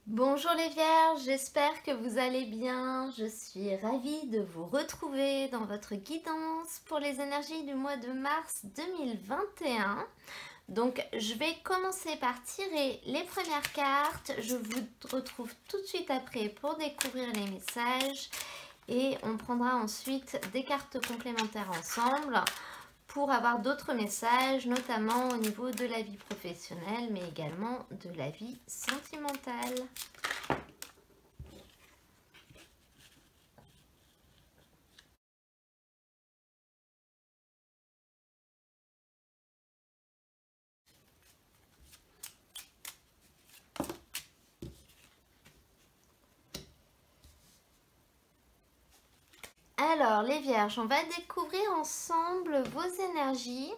Bonjour les Vierges, j'espère que vous allez bien. Je suis ravie de vous retrouver dans votre guidance pour les énergies du mois de mars 2021. Donc je vais commencer par tirer les premières cartes. Je vous retrouve tout de suite après pour découvrir les messages et on prendra ensuite des cartes complémentaires ensemble pour avoir d'autres messages, notamment au niveau de la vie professionnelle, mais également de la vie sentimentale. Alors, les Vierges, on va découvrir ensemble vos énergies.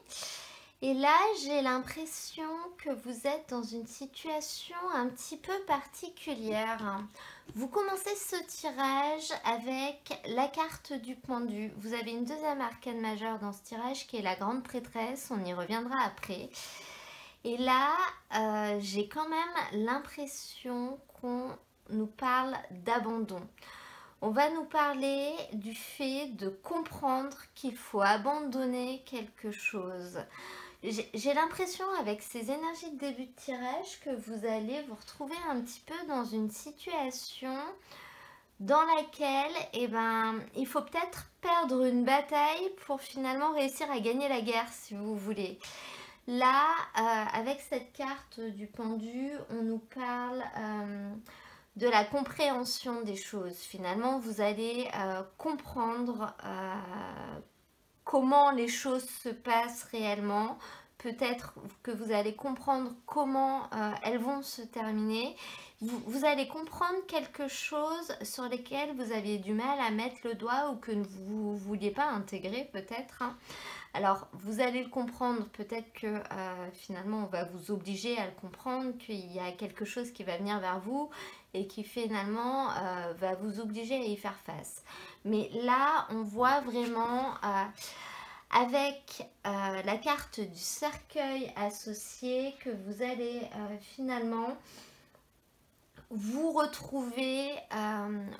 Et là, j'ai l'impression que vous êtes dans une situation un petit peu particulière. Vous commencez ce tirage avec la carte du pendu. Vous avez une deuxième arcane majeure dans ce tirage qui est la grande prêtresse. On y reviendra après. Et là, j'ai quand même l'impression qu'on nous parle d'abandon. On va nous parler du fait de comprendre qu'il faut abandonner quelque chose. J'ai l'impression avec ces énergies de début de tirage que vous allez vous retrouver un petit peu dans une situation dans laquelle il faut peut-être perdre une bataille pour finalement réussir à gagner la guerre si vous voulez. Là, avec cette carte du pendu, on nous parle de la compréhension des choses. Finalement, vous allez comprendre comment les choses se passent réellement. Peut-être que vous allez comprendre comment elles vont se terminer. Vous allez comprendre quelque chose sur lesquelles vous aviez du mal à mettre le doigt ou que vous ne vouliez pas intégrer peut-être. Alors, vous allez le comprendre, peut-être que finalement, on va vous obliger à le comprendre, qu'il y a quelque chose qui va venir vers vous et qui finalement va vous obliger à y faire face. Mais là, on voit vraiment avec la carte du cercueil associé que vous allez finalement vous retrouver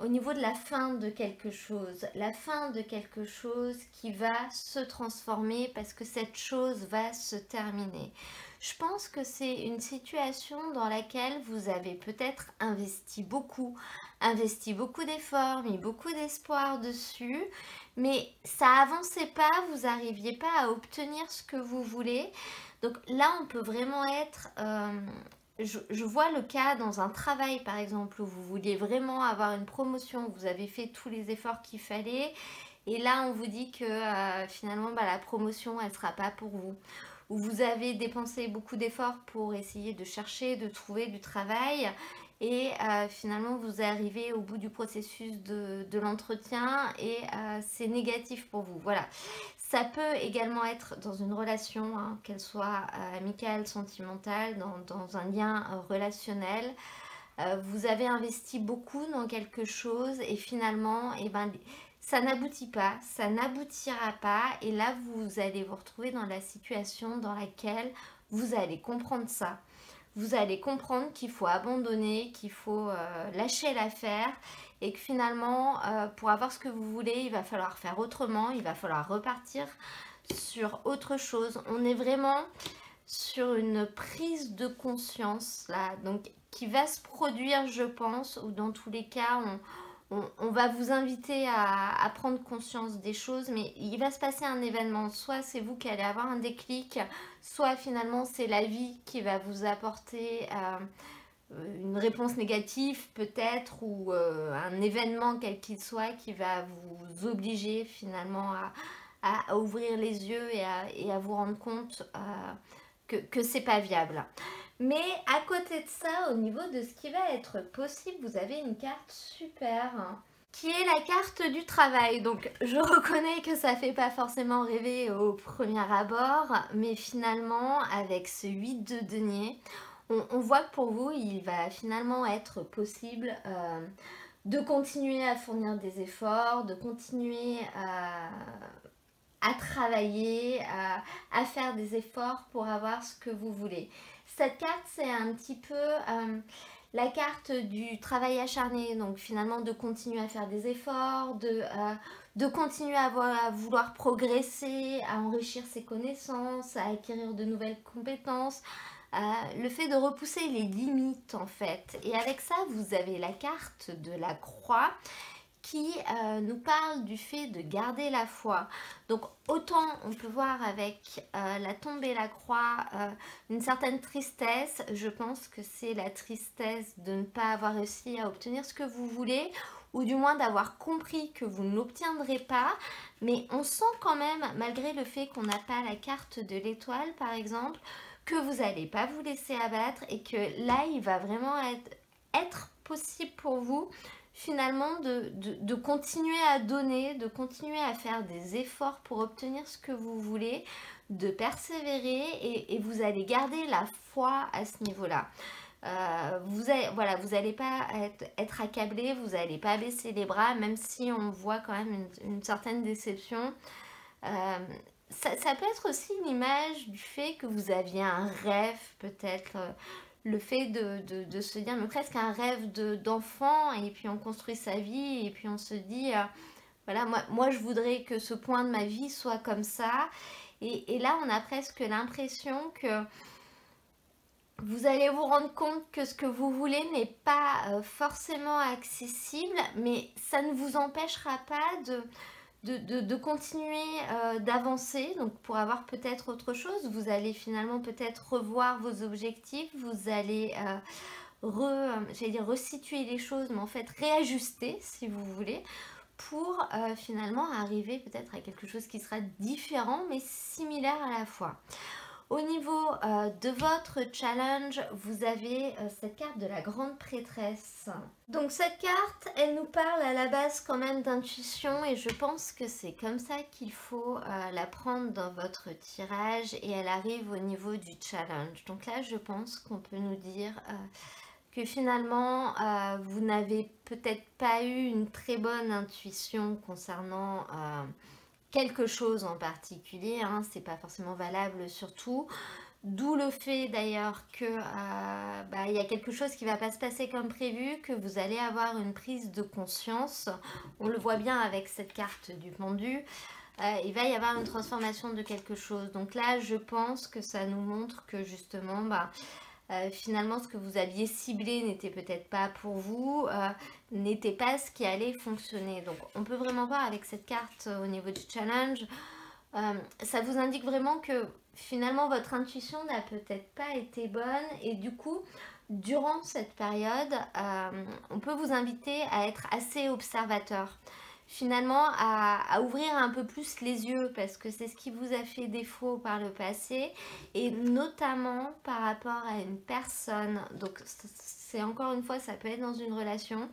au niveau de la fin de quelque chose. La fin de quelque chose qui va se transformer parce que cette chose va se terminer. Je pense que c'est une situation dans laquelle vous avez peut-être investi beaucoup d'efforts, mis beaucoup d'espoir dessus, mais ça avançait pas, vous n'arriviez pas à obtenir ce que vous voulez. Donc là, on peut vraiment être je vois le cas dans un travail par exemple où vous vouliez vraiment avoir une promotion, vous avez fait tous les efforts qu'il fallait et là on vous dit que finalement la promotion elle sera pas pour vous. Ou vous avez dépensé beaucoup d'efforts pour essayer de chercher, de trouver du travail et finalement vous arrivez au bout du processus de l'entretien et c'est négatif pour vous. Voilà. Ça peut également être dans une relation, hein, qu'elle soit amicale, sentimentale, dans un lien relationnel. Vous avez investi beaucoup dans quelque chose et finalement, ça n'aboutit pas, ça n'aboutira pas. Et là, vous allez vous retrouver dans la situation dans laquelle vous allez comprendre ça. Vous allez comprendre qu'il faut abandonner, qu'il faut lâcher l'affaire et que finalement, pour avoir ce que vous voulez, il va falloir faire autrement, il va falloir repartir sur autre chose. On est vraiment sur une prise de conscience là, donc qui va se produire, je pense, ou dans tous les cas, on va vous inviter à prendre conscience des choses, mais il va se passer un événement. Soit c'est vous qui allez avoir un déclic, soit finalement c'est la vie qui va vous apporter une réponse négative peut-être, ou un événement quel qu'il soit qui va vous obliger finalement à ouvrir les yeux et à vous rendre compte que c'est pas viable. Mais à côté de ça, au niveau de ce qui va être possible, vous avez une carte super qui est la carte du travail. Donc je reconnais que ça fait pas forcément rêver au premier abord, mais finalement avec ce 8 de denier, on voit que pour vous, il va finalement être possible de continuer à fournir des efforts, de continuer à travailler, à faire des efforts pour avoir ce que vous voulez. Cette carte, c'est un petit peu la carte du travail acharné, donc finalement de continuer à faire des efforts, de continuer à vouloir progresser, à enrichir ses connaissances, à acquérir de nouvelles compétences, le fait de repousser les limites en fait. Et avec ça, vous avez la carte de la croix qui nous parle du fait de garder la foi. Donc autant on peut voir avec la tombe et la croix une certaine tristesse, je pense que c'est la tristesse de ne pas avoir réussi à obtenir ce que vous voulez, ou du moins d'avoir compris que vous ne l'obtiendrez pas, mais on sent quand même, malgré le fait qu'on n'a pas la carte de l'étoile par exemple, que vous n'allez pas vous laisser abattre et que là il va vraiment être possible pour vous finalement de continuer à donner, de continuer à faire des efforts pour obtenir ce que vous voulez, de persévérer et vous allez garder la foi à ce niveau-là. Vous n'allez pas être accablé, vous n'allez pas baisser les bras, même si on voit quand même une certaine déception. Ça peut être aussi l'image du fait que vous aviez un rêve peut-être, le fait de se dire, mais presque un rêve d'enfant, et puis on construit sa vie, et puis on se dit, voilà, moi je voudrais que ce point de ma vie soit comme ça. Et là, on a presque l'impression que vous allez vous rendre compte que ce que vous voulez n'est pas forcément accessible, mais ça ne vous empêchera pas de continuer d'avancer, donc pour avoir peut-être autre chose. Vous allez finalement peut-être revoir vos objectifs, vous allez j'allais dire resituer les choses, mais en fait réajuster si vous voulez, pour finalement arriver peut-être à quelque chose qui sera différent mais similaire à la fois. Au niveau de votre challenge, vous avez cette carte de la grande prêtresse. Donc cette carte, elle nous parle à la base quand même d'intuition, et je pense que c'est comme ça qu'il faut la prendre dans votre tirage, et elle arrive au niveau du challenge. Donc là, je pense qu'on peut nous dire que finalement, vous n'avez peut-être pas eu une très bonne intuition concernant quelque chose en particulier, hein, c'est pas forcément valable sur tout, d'où le fait d'ailleurs que il y a quelque chose qui va pas se passer comme prévu, que vous allez avoir une prise de conscience. On le voit bien avec cette carte du pendu, il va y avoir une transformation de quelque chose. Donc là, je pense que ça nous montre que justement finalement ce que vous aviez ciblé n'était peut-être pas pour vous, n'était pas ce qui allait fonctionner. Donc on peut vraiment voir avec cette carte au niveau du challenge, ça vous indique vraiment que finalement votre intuition n'a peut-être pas été bonne, et du coup durant cette période on peut vous inviter à être assez observateur, finalement à ouvrir un peu plus les yeux, parce que c'est ce qui vous a fait défaut par le passé, et notamment par rapport à une personne. Donc c'est encore une fois, ça peut être dans une relation,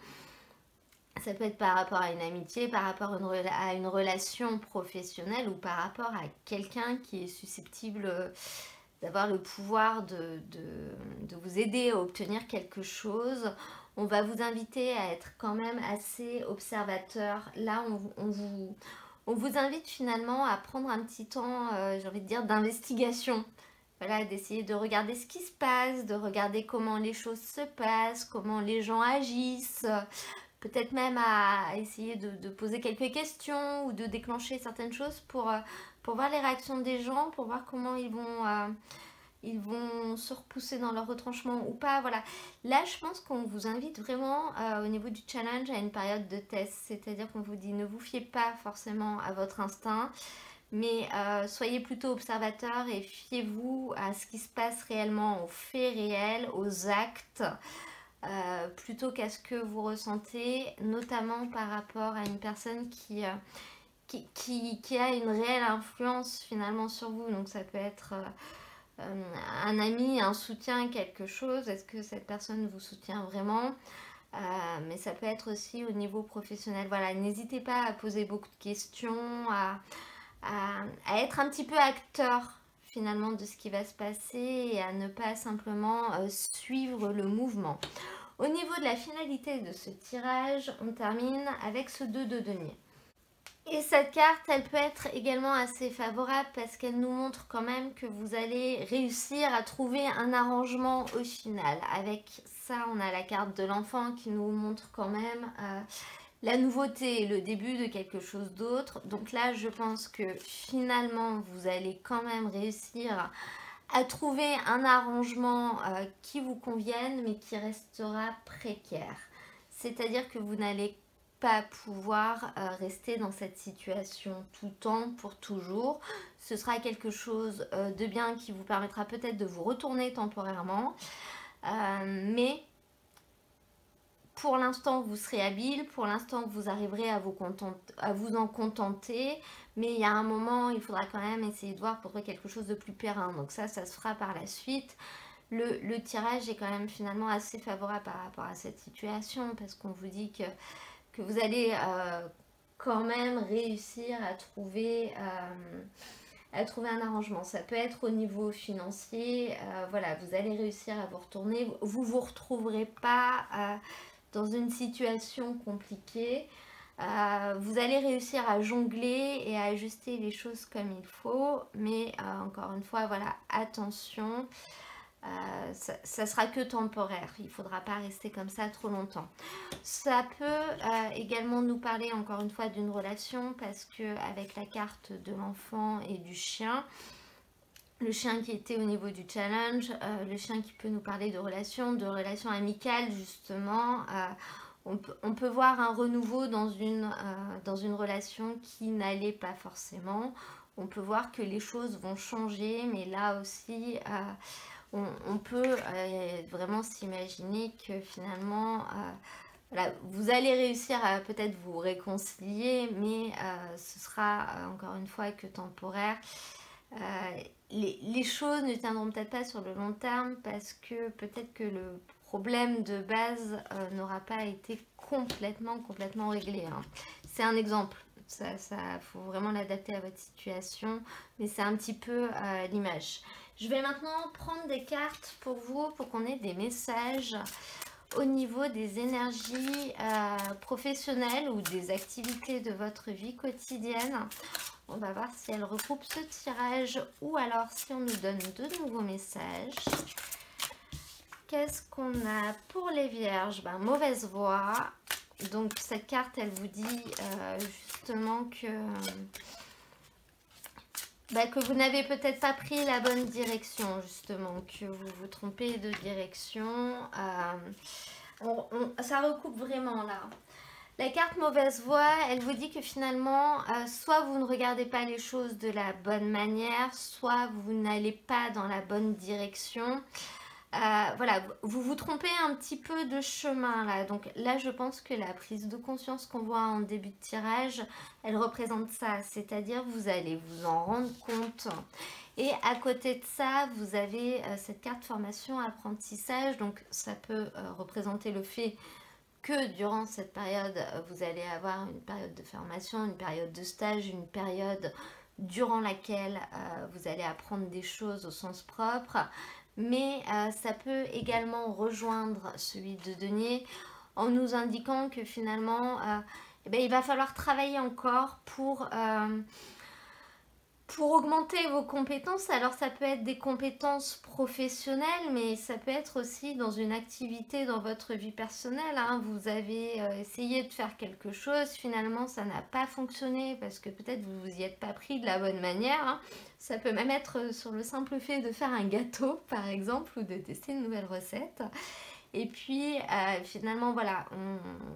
ça peut être par rapport à une amitié, par rapport à une relation professionnelle, ou par rapport à quelqu'un qui est susceptible d'avoir le pouvoir de vous aider à obtenir quelque chose. On va vous inviter à être quand même assez observateur. Là, on vous invite finalement à prendre un petit temps, j'ai envie de dire, d'investigation. Voilà, d'essayer de regarder ce qui se passe, de regarder comment les choses se passent, comment les gens agissent. Peut-être même à essayer de poser quelques questions, ou de déclencher certaines choses pour voir les réactions des gens, pour voir comment ils vont se repousser dans leur retranchement ou pas. Voilà. Là, je pense qu'on vous invite vraiment au niveau du challenge à une période de test. C'est-à-dire qu'on vous dit, ne vous fiez pas forcément à votre instinct, mais soyez plutôt observateur et fiez-vous à ce qui se passe réellement, aux faits réels, aux actes, plutôt qu'à ce que vous ressentez, notamment par rapport à une personne qui a une réelle influence finalement sur vous. Donc ça peut être un ami, un soutien, quelque chose. Est-ce que cette personne vous soutient vraiment? Mais ça peut être aussi au niveau professionnel. Voilà, n'hésitez pas à poser beaucoup de questions, à être un petit peu acteur finalement de ce qui va se passer, et à ne pas simplement suivre le mouvement. Au niveau de la finalité de ce tirage, on termine avec ce 2 de denier. Et cette carte, elle peut être également assez favorable parce qu'elle nous montre quand même que vous allez réussir à trouver un arrangement au final. Avec ça, on a la carte de l'enfant qui nous montre quand même la nouveauté, le début de quelque chose d'autre. Donc là, je pense que finalement, vous allez quand même réussir à trouver un arrangement qui vous convienne, mais qui restera précaire. C'est-à-dire que vous n'allez pas pouvoir rester dans cette situation tout le temps, pour toujours. Ce sera quelque chose de bien qui vous permettra peut-être de vous retourner temporairement. Mais pour l'instant, vous serez habile, pour l'instant, vous arriverez à vous en contenter, mais il y a un moment, il faudra quand même essayer de voir pour trouver quelque chose de plus périn. Donc ça se fera par la suite. Le tirage est quand même finalement assez favorable par rapport à cette situation, parce qu'on vous dit que vous allez quand même réussir à trouver un arrangement. Ça peut être au niveau financier, voilà, vous allez réussir à vous retourner, vous retrouverez pas dans une situation compliquée. Vous allez réussir à jongler et à ajuster les choses comme il faut, mais encore une fois, voilà, attention, ça sera que temporaire, il ne faudra pas rester comme ça trop longtemps. Ça peut également nous parler encore une fois d'une relation, parce que avec la carte de l'enfant et du chien, le chien qui était au niveau du challenge, le chien qui peut nous parler de relations amicales justement. On peut voir un renouveau dans une relation qui n'allait pas forcément. On peut voir que les choses vont changer, mais là aussi, on peut vraiment s'imaginer que finalement, voilà, vous allez réussir à peut-être vous réconcilier, mais ce sera encore une fois que temporaire. Les choses ne tiendront peut-être pas sur le long terme, parce que peut-être que le problème de base n'aura pas été complètement réglé, hein. C'est un exemple, ça faut vraiment l'adapter à votre situation, mais c'est un petit peu l'image. Je vais maintenant prendre des cartes pour vous, pour qu'on ait des messages au niveau des énergies professionnelles ou des activités de votre vie quotidienne. On va voir si elle regroupe ce tirage ou alors si on nous donne de nouveaux messages. Qu'est-ce qu'on a pour les vierges? Mauvaise voie. Donc cette carte, elle vous dit justement que vous n'avez peut-être pas pris la bonne direction, justement, que vous vous trompez de direction. Ça recoupe vraiment là. La carte mauvaise voie, elle vous dit que finalement, soit vous ne regardez pas les choses de la bonne manière, soit vous n'allez pas dans la bonne direction. Voilà, vous vous trompez un petit peu de chemin là. Donc là, je pense que la prise de conscience qu'on voit en début de tirage, elle représente ça. C'est-à-dire, vous allez vous en rendre compte. Et à côté de ça, vous avez cette carte formation apprentissage. Donc ça peut représenter le fait que durant cette période, vous allez avoir une période de formation, une période de stage, une période durant laquelle vous allez apprendre des choses au sens propre. Mais ça peut également rejoindre celui de denier, en nous indiquant que finalement, il va falloir travailler encore pour augmenter vos compétences. Alors ça peut être des compétences professionnelles, mais ça peut être aussi dans une activité dans votre vie personnelle, hein. Vous avez essayé de faire quelque chose, finalement ça n'a pas fonctionné parce que peut-être vous vous y êtes pas pris de la bonne manière, hein. Ça peut même être sur le simple fait de faire un gâteau par exemple, ou de tester une nouvelle recette. Et puis finalement voilà,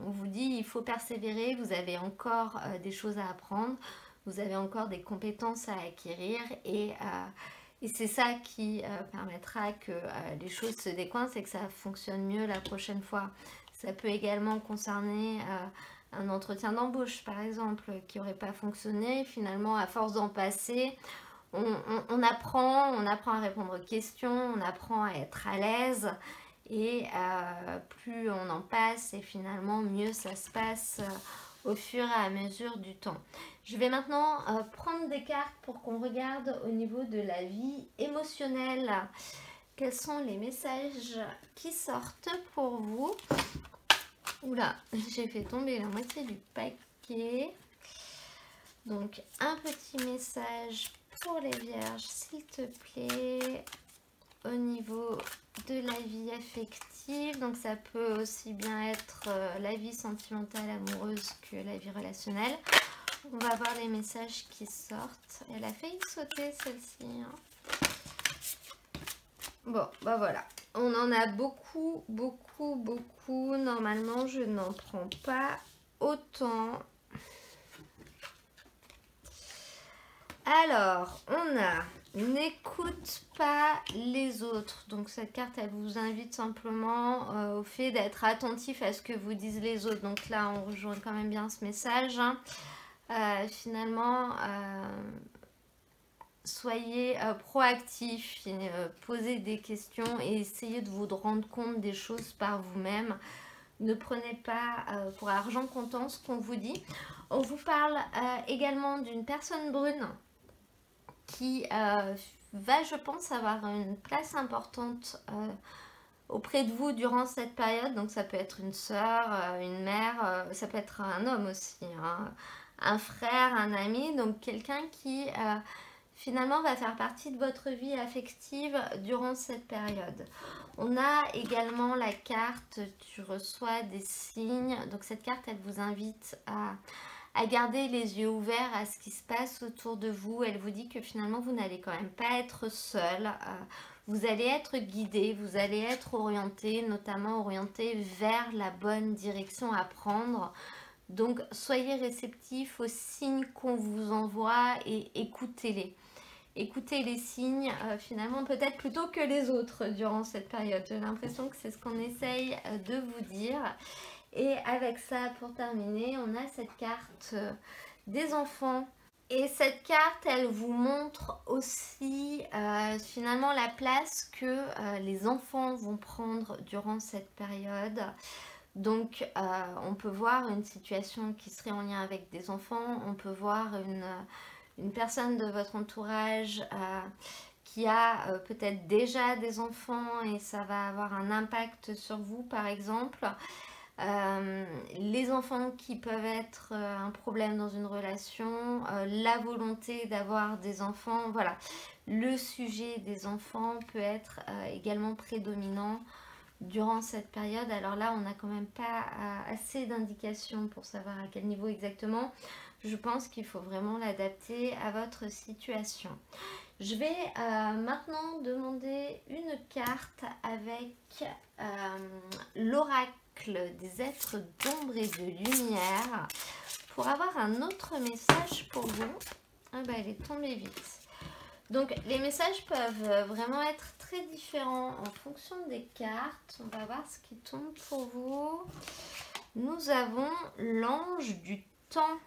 on vous dit il faut persévérer, vous avez encore des choses à apprendre. Vous avez encore des compétences à acquérir, et c'est ça qui permettra que les choses se décoincent et que ça fonctionne mieux la prochaine fois. Ça peut également concerner un entretien d'embauche par exemple qui n'aurait pas fonctionné. Finalement, à force d'en passer, on apprend à répondre aux questions, on apprend à être à l'aise, et plus on en passe, et finalement mieux ça se passe au fur et à mesure du temps. Je vais maintenant prendre des cartes pour qu'on regarde au niveau de la vie émotionnelle. Quels sont les messages qui sortent pour vous? Oula, j'ai fait tomber la moitié du paquet. Donc un petit message pour les vierges, s'il te plaît, au niveau de la vie affective. Donc ça peut aussi bien être la vie sentimentale, amoureuse que la vie relationnelle. On va voir les messages qui sortent. Elle a failli sauter celle-ci. Hein. Bon, bah voilà. On en a beaucoup, beaucoup, beaucoup. Normalement, je n'en prends pas autant. Alors, on a n'écoute pas les autres. Donc cette carte, elle vous invite simplement au fait d'être attentif à ce que vous disent les autres. Donc là, on rejoint quand même bien ce message. Hein. Finalement, soyez proactif, posez des questions et essayez de vous rendre compte des choses par vous-même. Ne prenez pas pour argent comptant ce qu'on vous dit. On vous parle également d'une personne brune qui va, je pense, avoir une place importante auprès de vous durant cette période. Donc ça peut être une sœur, une mère, ça peut être un homme aussi, hein, un frère, un ami. Donc quelqu'un qui finalement va faire partie de votre vie affective durant cette période. On a également la carte tu reçois des signes. Donc cette carte, elle vous invite à garder les yeux ouverts à ce qui se passe autour de vous. Elle vous dit que finalement, vous n'allez quand même pas être seul. Vous allez être guidé, vous allez être orienté, notamment orienté vers la bonne direction à prendre. Donc, soyez réceptifs aux signes qu'on vous envoie et écoutez-les. Écoutez les signes, finalement, peut-être plutôt que les autres durant cette période. J'ai l'impression que c'est ce qu'on essaye de vous dire. Et avec ça, pour terminer, on a cette carte des enfants. Et cette carte, elle vous montre aussi finalement la place que les enfants vont prendre durant cette période. Donc, on peut voir une situation qui serait en lien avec des enfants. On peut voir une personne de votre entourage qui a peut-être déjà des enfants et ça va avoir un impact sur vous, par exemple. Les enfants qui peuvent être un problème dans une relation, la volonté d'avoir des enfants, voilà. Le sujet des enfants peut être également prédominant durant cette période. Alors là, on n'a quand même pas assez d'indications pour savoir à quel niveau exactement. Je pense qu'il faut vraiment l'adapter à votre situation. Je vais maintenant demander une carte avec l'oracle des êtres d'ombre et de lumière pour avoir un autre message pour vous. Ah bah elle est tombée vite. Donc les messages peuvent vraiment être très différents en fonction des cartes. On va voir ce qui tombe pour vous. Nous avons l'ange du temps.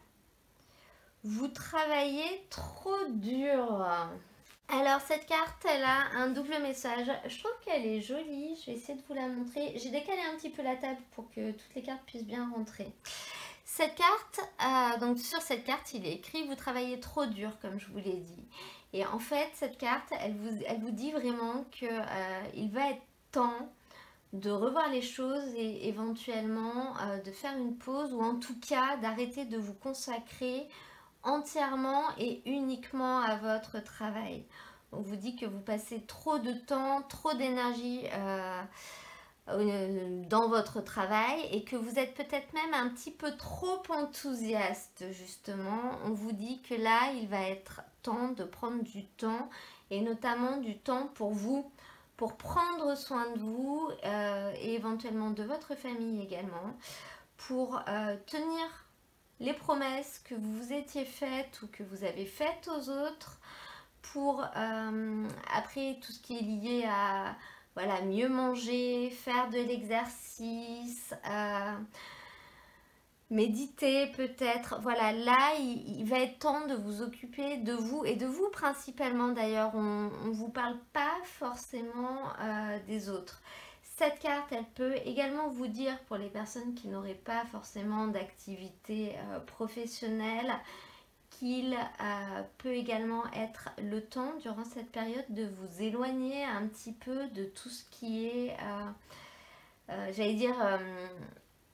Vous travaillez trop dur. Alors cette carte, elle a un double message. Je trouve qu'elle est jolie. Je vais essayer de vous la montrer. J'ai décalé un petit peu la table pour que toutes les cartes puissent bien rentrer. Cette carte, donc sur cette carte, il est écrit « Vous travaillez trop dur », comme je vous l'ai dit. Et en fait, cette carte, elle vous dit vraiment qu'il va être temps de revoir les choses et éventuellement de faire une pause ou en tout cas d'arrêter de vous consacrer entièrement et uniquement à votre travail. On vous dit que vous passez trop de temps, trop d'énergie dans votre travail et que vous êtes peut-être même un petit peu trop enthousiaste justement. On vous dit que là, il va être temps de prendre du temps et notamment du temps pour vous, pour prendre soin de vous et éventuellement de votre famille également, pour tenir les promesses que vous vous étiez faites ou que vous avez faites aux autres, pour après tout ce qui est lié à voilà, mieux manger, faire de l'exercice, méditer peut-être. Voilà, là, il va être temps de vous occuper de vous et de vous principalement d'ailleurs. On ne vous parle pas forcément des autres. Cette carte, elle peut également vous dire pour les personnes qui n'auraient pas forcément d'activité professionnelle qu'il peut également être le temps durant cette période de vous éloigner un petit peu de tout ce qui est, j'allais dire,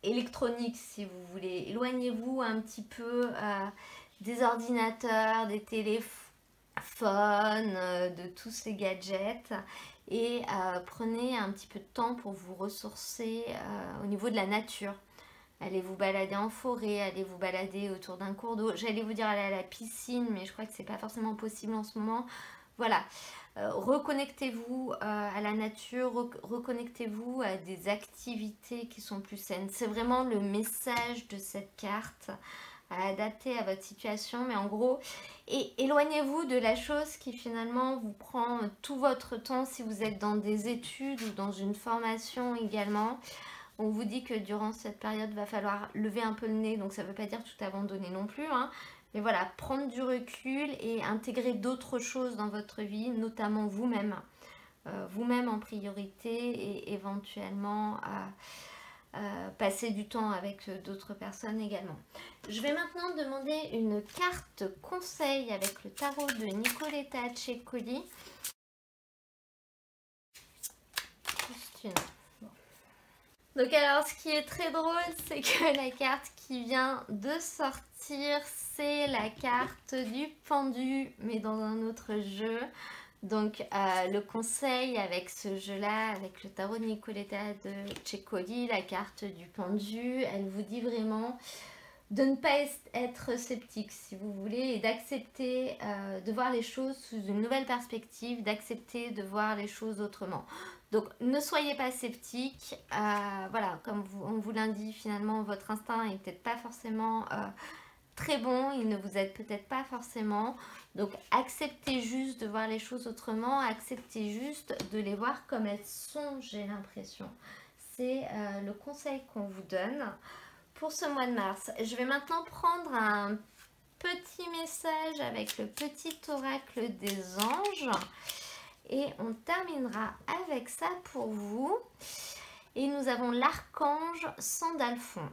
électronique si vous voulez. Éloignez-vous un petit peu des ordinateurs, des téléphones, de tous ces gadgets, et prenez un petit peu de temps pour vous ressourcer au niveau de la nature. Allez vous balader en forêt, allez vous balader autour d'un cours d'eau. J'allais vous dire aller à la piscine, mais je crois que c'est pas forcément possible en ce moment. Voilà, reconnectez-vous à la nature, reconnectez-vous à des activités qui sont plus saines. C'est vraiment le message de cette carte à adapter à votre situation, mais en gros, éloignez-vous de la chose qui finalement vous prend tout votre temps si vous êtes dans des études ou dans une formation également. On vous dit que durant cette période, il va falloir lever un peu le nez, donc ça ne veut pas dire tout abandonner non plus, hein. Mais voilà, prendre du recul et intégrer d'autres choses dans votre vie, notamment vous-même. Vous-même en priorité et éventuellement passer du temps avec d'autres personnes également. Je vais maintenant demander une carte conseil avec le tarot de Nicoletta Ceccoli. Juste une. Donc alors, ce qui est très drôle, c'est que la carte qui vient de sortir, c'est la carte du pendu, mais dans un autre jeu. Donc le conseil avec ce jeu-là, avec le tarot de Nicoletta de Ceccoli, la carte du pendu, elle vous dit vraiment de ne pas être sceptique si vous voulez, et d'accepter de voir les choses sous une nouvelle perspective, d'accepter de voir les choses autrement. Donc ne soyez pas sceptique, voilà, comme on vous l'indique, finalement votre instinct n'est peut-être pas forcément très bon, il ne vous aide peut-être pas forcément, donc acceptez juste de voir les choses autrement, acceptez juste de les voir comme elles sont, j'ai l'impression. C'est le conseil qu'on vous donne pour ce mois de mars. Je vais maintenant prendre un petit message avec le petit oracle des anges et on terminera avec ça pour vous. Et nous avons l'archange Sandalphon.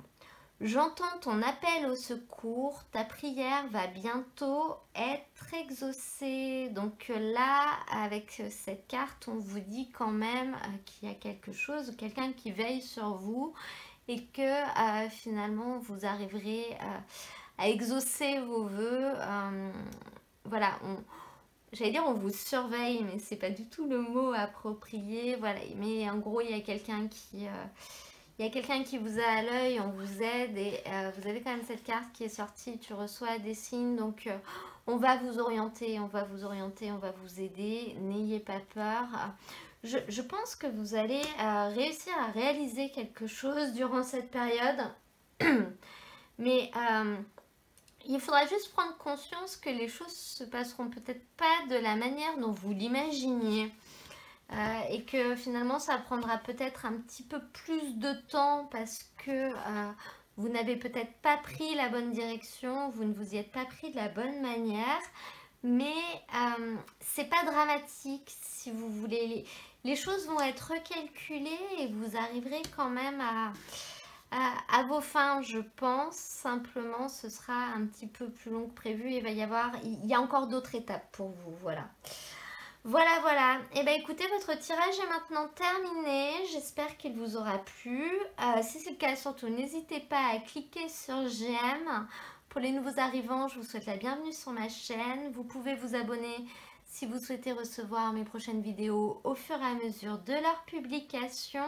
J'entends ton appel au secours, ta prière va bientôt être exaucée. Donc là, avec cette carte, on vous dit quand même qu'il y a quelque chose, quelqu'un qui veille sur vous et que finalement vous arriverez à exaucer vos vœux. Voilà, j'allais dire on vous surveille, mais c'est pas du tout le mot approprié. Voilà, mais en gros, il y a quelqu'un qui... il y a quelqu'un qui vous a à l'œil, on vous aide et vous avez quand même cette carte qui est sortie, tu reçois des signes, donc on va vous orienter, on va vous orienter, on va vous aider, n'ayez pas peur. Je pense que vous allez réussir à réaliser quelque chose durant cette période, mais il faudra juste prendre conscience que les choses se passeront peut-être pas de la manière dont vous l'imaginiez. Et que finalement ça prendra peut-être un petit peu plus de temps parce que vous n'avez peut-être pas pris la bonne direction, vous ne vous y êtes pas pris de la bonne manière, mais c'est pas dramatique si vous voulez. Les choses vont être recalculées et vous arriverez quand même à vos fins, je pense. Simplement ce sera un petit peu plus long que prévu et il y a encore d'autres étapes pour vous, voilà. Voilà. Et bien écoutez, votre tirage est maintenant terminé. J'espère qu'il vous aura plu. Si c'est le cas, surtout n'hésitez pas à cliquer sur j'aime. Pour les nouveaux arrivants, je vous souhaite la bienvenue sur ma chaîne. Vous pouvez vous abonner si vous souhaitez recevoir mes prochaines vidéos au fur et à mesure de leur publication.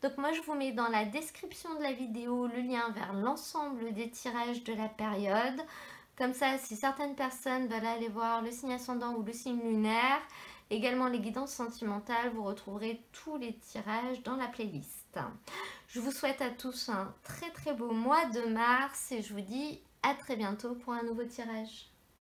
Donc moi, je vous mets dans la description de la vidéo le lien vers l'ensemble des tirages de la période. Comme ça, si certaines personnes veulent aller voir le signe ascendant ou le signe lunaire, également les guidances sentimentales, vous retrouverez tous les tirages dans la playlist. Je vous souhaite à tous un très beau mois de mars et je vous dis à très bientôt pour un nouveau tirage.